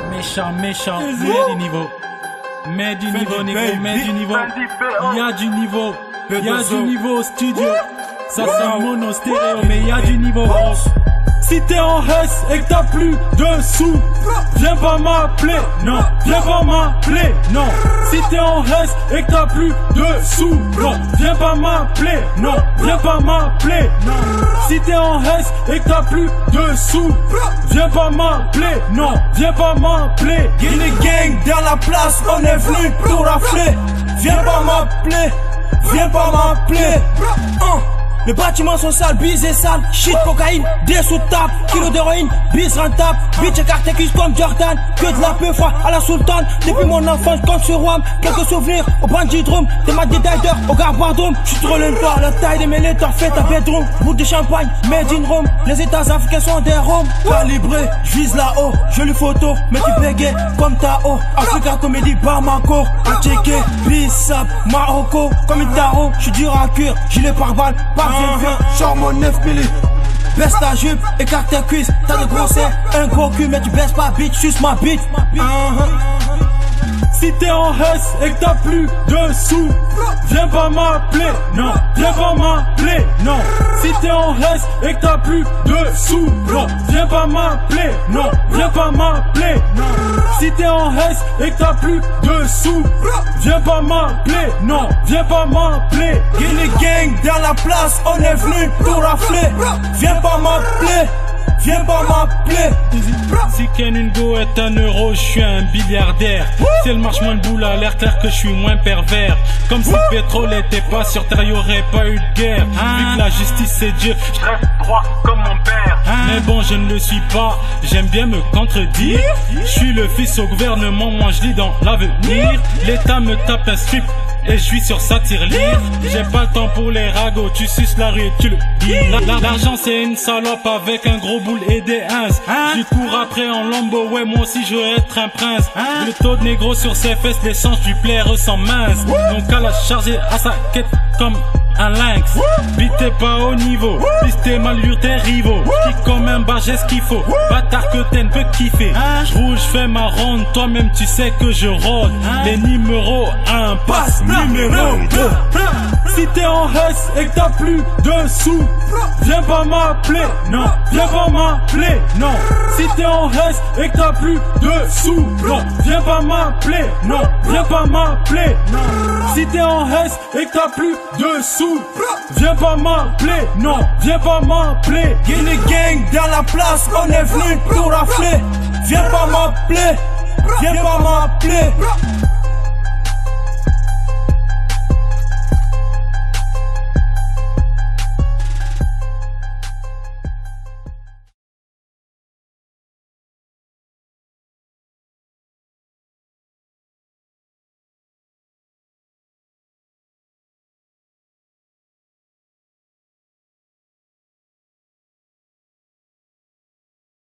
Méchant, méchant, mets du niveau. Mets du niveau, négro, mets du niveau. Il y a du niveau. Il y a du niveau au studio. Ça c'est mono stéréo, mais il y a du niveau. Si t'es en S et que t'as plus de sous, viens pas m'appeler, non, viens pas m'appeler, non. Si t'es en S et que t'as plus de sous, non, viens pas m'appeler, non, viens pas m'appeler, non. Si t'es en S et que t'as plus de sous, viens pas m'appeler, non, viens pas m'appeler. Guinée gang dans la place, on est venu tout rafler. Viens pas m'appeler, viens pas m'appeler. Les bâtiments sont sales, bise et sales, shit, cocaïne, des sous-tapes, kilo d'héroïne, bise rentable, bitch écarté cuisse comme Jordan, que de la peu à la sultane. Depuis mon enfance, compte sur Wam, quelques souvenirs au bandit-drum, des matchs de Dider, au garbardrum. J'suis trop lent, la taille des mêlés, t'en fais ta bedroom, bout de champagne, made in Rome. Les états africains sont des roms, calibré, j'vise là-haut, jolie photo, mais tu bégais comme Tao. Africa Comédie, Bamako, à checker, Bissap, Marocco, comme une taro, j'suis dur à cuire, gilet par balle, par genre mon 9 milli. Baisse ta jupe, écarte tes cuisses. T'as de gros seins, un gros cul, mais tu baisses pas bitch, suce ma bite. Si t'es en S et que t'as plus de sous, viens pas m'appeler, non, viens pas m'appeler, non. Si t'es en S et que t'as plus de sous, non, viens pas m'appeler, non, viens pas m'appeler, non. Si t'es en S et que t'as plus de sous, viens pas m'appeler, non, viens pas m'appeler. Guinée gang dans la place, on est venu tout rafler. Viens pas m'appeler, viens pas m'appeler. Si Kenungo est un euro, je suis un milliardaire. Si elle marche moins le boule, a l'air clair que je suis moins pervers. Comme si le pétrole était pas sur terre, y'aurait pas eu de guerre. Vu que la justice c'est Dieu, je reste droit comme mon père. Mais bon, je ne le suis pas, j'aime bien me contredire. Je suis le fils au gouvernement, moi je lis dans l'avenir. L'État me tape un strip et je suis sur sa tirelire. J'ai pas le temps pour les ragots, tu suces la rue et tu le dis. L'argent c'est une salope avec un gros boule et des ins. Je cours après en lambeau, ouais moi aussi je veux être un prince. Le taux de négro sur ses fesses, l'essence du plaît ressent mince. Donc à la charger à sa quête comme un lynx. Bitez pas au niveau, pisté malure tes rivaux. Qui comme un bas, j'ai ce qu'il faut. Bâtard que t'aimes peut kiffer. J'roule, j'fais ma ronde, toi-même tu sais que je rôde. Les numéros 1, passe numéro 2. Si t'es en S et que t'as plus de sous, viens pas m'appeler, non, viens pas m'appeler, non. Si t'es en S et que t'as plus de sous, non, viens pas m'appeler, non, viens pas m'appeler, non. Si t'es en S et que t'as plus de sous, viens pas m'appeler, non, viens pas m'appeler. Guinée gang dans la place, on est venu tout rafler. Viens pas m'appeler, viens pas m'appeler.